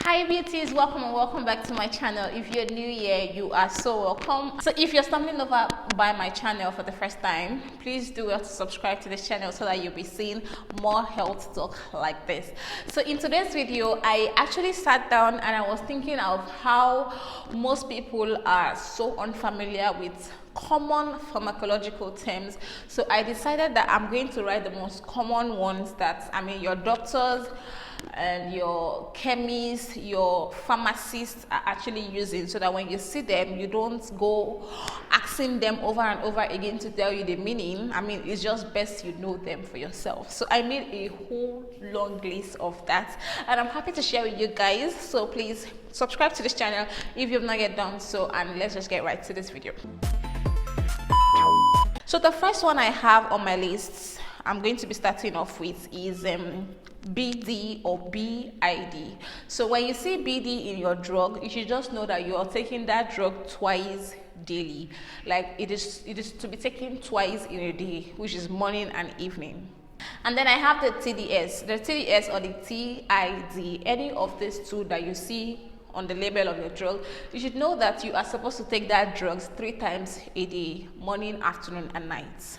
Hi beauties, welcome and welcome back to my channel. If you're new here, you are so welcome. So if you're stumbling over by my channel for the first time, please do well to subscribe to this channel so that you'll be seeing more health talk like this. So in today's video, I actually sat down and I was thinking of how most people are so unfamiliar with common pharmacological terms. So I decided that I'm going to write the most common ones that your doctors and your chemists, your pharmacists are actually using, so that when you see them, you don't go asking them over and over again to tell you the meaning. It's just best you know them for yourself. So I made a whole long list of that, and I'm happy to share with you guys. So please subscribe to this channel if you've not yet done so, and let's just get right to this video. So the first one I have on my list, I'm going to be starting off with, is BD or BID. So when you see BD in your drug, you should just know that you are taking that drug twice daily. Like it is to be taken twice in a day, which is morning and evening. And then I have the TDS or the TID. Any of these two that you see on the label of your drug, you should know that you are supposed to take that drugs 3 times a day, morning, afternoon, and night.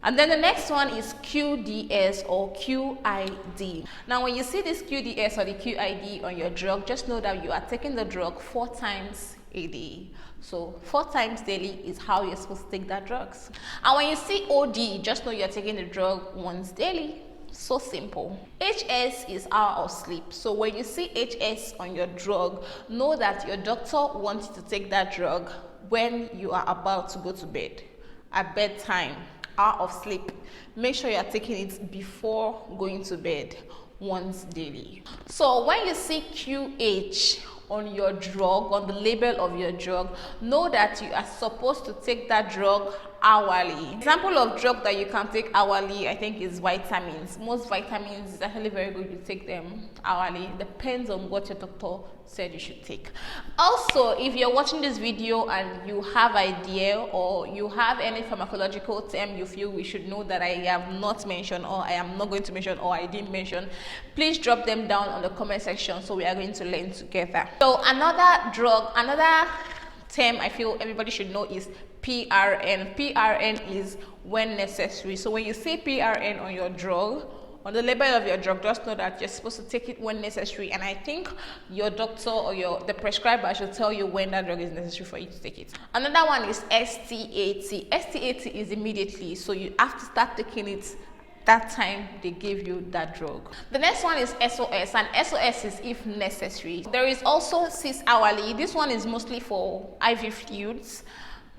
And then the next one is QDS or QID. Now when you see this QDS or the QID on your drug, just know that you are taking the drug 4 times a day. So 4 times daily is how you're supposed to take that drugs. And when you see OD, just know you're taking the drug once daily. So simple. HS is hour of sleep. So when you see HS on your drug, know that your doctor wants you to take that drug when you are about to go to bed, at bedtime, hour of sleep. Make sure you are taking it before going to bed, once daily. So when you see QH on your drug, on the label of your drug, know that you are supposed to take that drug hourly. Example of drug that you can take hourly, I think, is vitamins. Most vitamins is actually very good you take them hourly. Depends on what your doctor said you should take. Also, if you're watching this video and you have idea or you have any pharmacological term you feel we should know that I have not mentioned, or I am not going to mention, or I didn't mention, please drop them down on the comment section so we are going to learn together. So another term I feel everybody should know is PRN. PRN is when necessary. So when you say PRN on your drug, on the label of your drug, just know that you're supposed to take it when necessary. And I think your doctor or the prescriber should tell you when that drug is necessary for you to take it. Another one is STAT. STAT is immediately. So you have to start taking it that time they give you that drug. The next one is SOS, and SOS is if necessary. There is also 6 hourly. This one is mostly for IV fluids,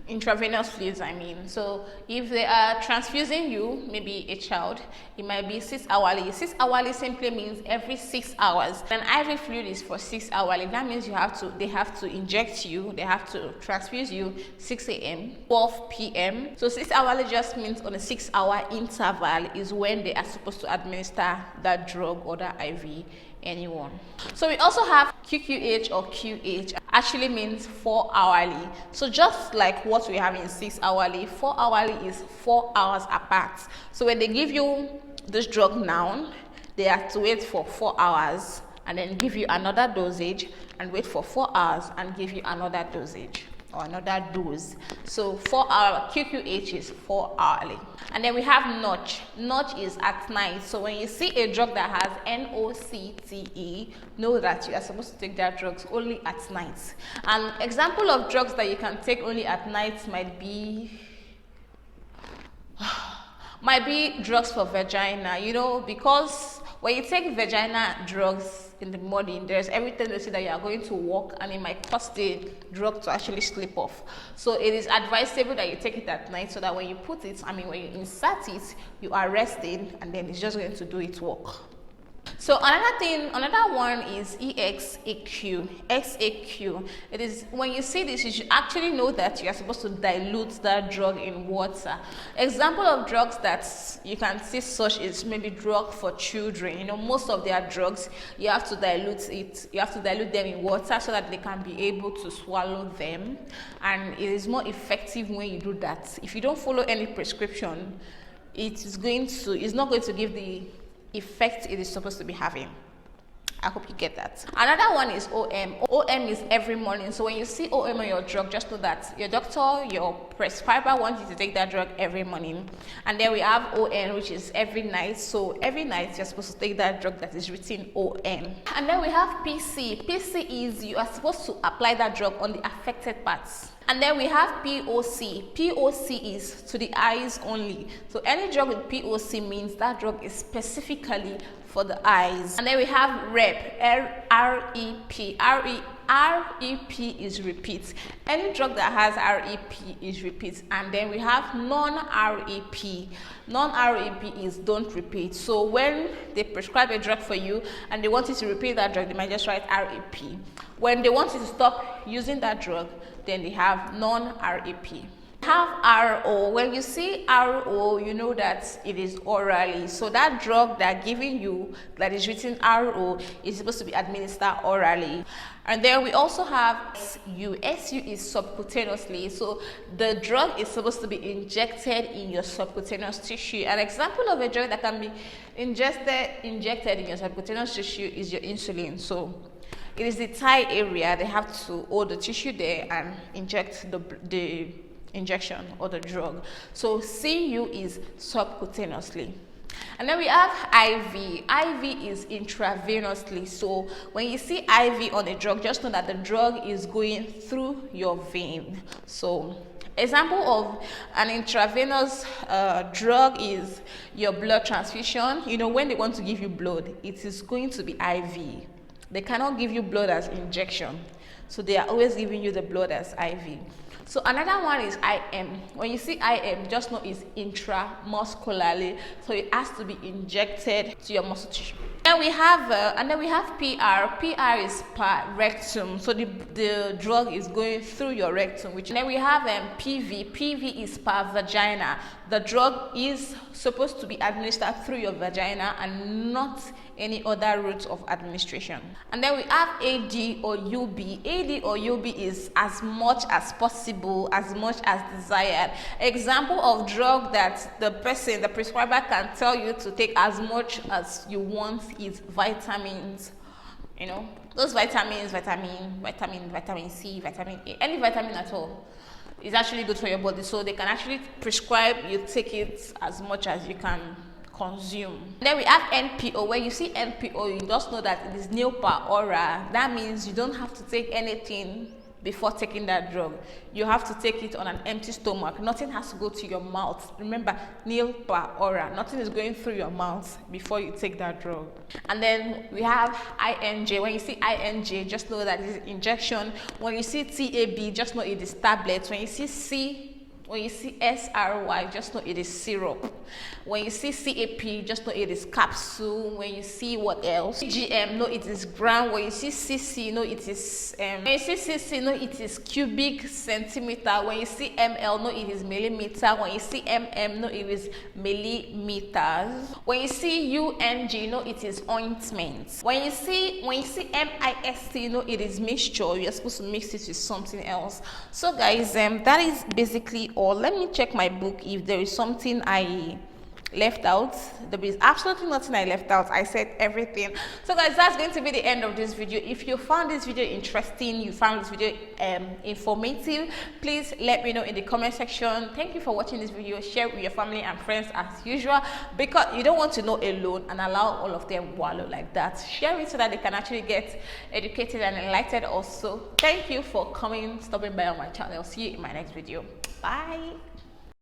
intravenous fluids So if they are transfusing you, maybe a child, it might be 6 hourly. 6 hourly simply means every 6 hours. An IV fluid is for 6 hourly. That means they have to inject you, they have to transfuse you 6 a.m., 12 p.m. So 6 hourly just means on a 6-hour interval is when they are supposed to administer that drug or that IV anyone. So we also have QQH or QH, actually means 4 hourly. So just like what we have in 6 hourly, 4 hourly is 4 hours apart. So when they give you this drug now, they have to wait for 4 hours and then give you another dosage and wait for 4 hours and give you another dosage or another dose. So 4 hour QQH is 4 hourly. And then we have NOCH. NOCH is at night. So when you see a drug that has NOCTE, know that you are supposed to take that drugs only at night. An example of drugs that you can take only at night might be drugs for vagina, because when you take vagina drugs in the morning, there's every tendency that you are going to walk and it might cause the drug to actually slip off. So it is advisable that you take it at night so that when you put it, when you insert it, you are resting and then it's just going to do its work. So another one is EXAQ. XAQ. It is when you see this, you should actually know that you are supposed to dilute that drug in water. Example of drugs that you can see such is maybe drug for children. Most of their drugs, you have to dilute it. You have to dilute them in water so that they can be able to swallow them. And it is more effective when you do that. If you don't follow any prescription, it's not going to give the effect it is supposed to be having. I hope you get that. Another one is OM. OM is every morning. So when you see OM on your drug, just know that your doctor, your prescriber wants you to take that drug every morning. And then we have ON, which is every night. So every night you're supposed to take that drug that is written OM. And then we have PC. PC is you are supposed to apply that drug on the affected parts. And then we have POC. POC is to the eyes only. So any drug with POC means that drug is specifically for the eyes. And then we have REP. REP. REP is repeat. Any drug that has REP is repeat. And then we have non-REP. Non-REP is don't repeat. So when they prescribe a drug for you and they want you to repeat that drug, they might just write REP. When they want you to stop using that drug, then they have non-REP. Have RO. When you see RO, you know that it is orally. So that drug they're giving you that is written RO is supposed to be administered orally. And then we also have SU. SU is subcutaneously. So the drug is supposed to be injected in your subcutaneous tissue. An example of a drug that can be injected in your subcutaneous tissue is your insulin. So it is the thigh area. They have to hold the tissue there and inject the injection or the drug. So CU is subcutaneously. And then we have IV. IV is intravenously. So when you see IV on a drug, just know that the drug is going through your vein. So example of an intravenous drug is your blood transfusion. You know, when they want to give you blood, it is going to be IV. They cannot give you blood as injection. So they are always giving you the blood as IV. So another one is IM. When you see IM, just know it's intramuscularly. So it has to be injected to your muscle tissue. And we have PR. PR is per rectum. So the drug is going through your rectum. And then we have PV. PV is per vagina. The drug is supposed to be administered through your vagina and not any other route of administration. And then we have AD or UB. AD or UB is as much as possible, as much as desired. Example of drug that the prescriber can tell you to take as much as you want is vitamins. You know, those vitamins, vitamin C, vitamin A, any vitamin at all is actually good for your body. So they can actually prescribe you take it as much as you can consume. Then we have NPO. When you see NPO, you just know that it is nil per aura. That means you don't have to take anything before taking that drug. You have to take it on an empty stomach. Nothing has to go to your mouth. Remember, nil per aura. Nothing is going through your mouth before you take that drug. And then we have INJ. When you see INJ, just know that it is injection. When you see TAB, just know it is tablets. When you see SRY, just know it is syrup. When you see CAP, just know it is capsule. When you see what else? GM, know it is gram. When you see CC, know it is when you see CC, know it is cubic centimeter. When you see ML, know it is millimeter. When you see MM, know it is millimeters. When you see UNG, know it is ointment. When you see MIST, know it is mixture. You're supposed to mix it with something else. So guys, that is basically all. Let me check my book if there is something I left out. There is absolutely nothing I left out. I said everything. So guys, that's going to be the end of this video. If you found this video interesting, you found this video informative, please let me know in the comment section. Thank you for watching this video. Share it with your family and friends as usual, because you don't want to know alone and allow all of them wallow like that. Share it so that they can actually get educated and enlightened also. Thank you for stopping by on my channel. See you in my next video. Bye.